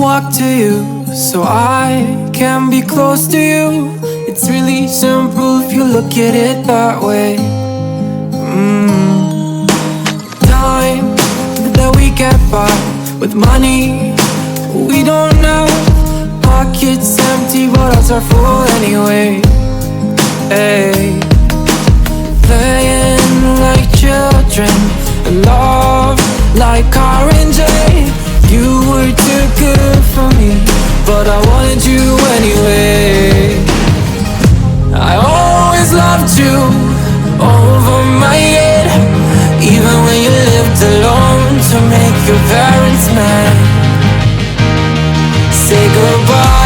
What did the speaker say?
walk to you so I can be close to you. It's really simple if you look at it that way. Time that we get by with money we don't know. Pockets empty but hearts are full anyway. Hey, playing like children, love like R&J. You were too good for me, but I wanted you anyway. I always loved you over my head, even when you lived alone to make your parents mad. Say goodbye.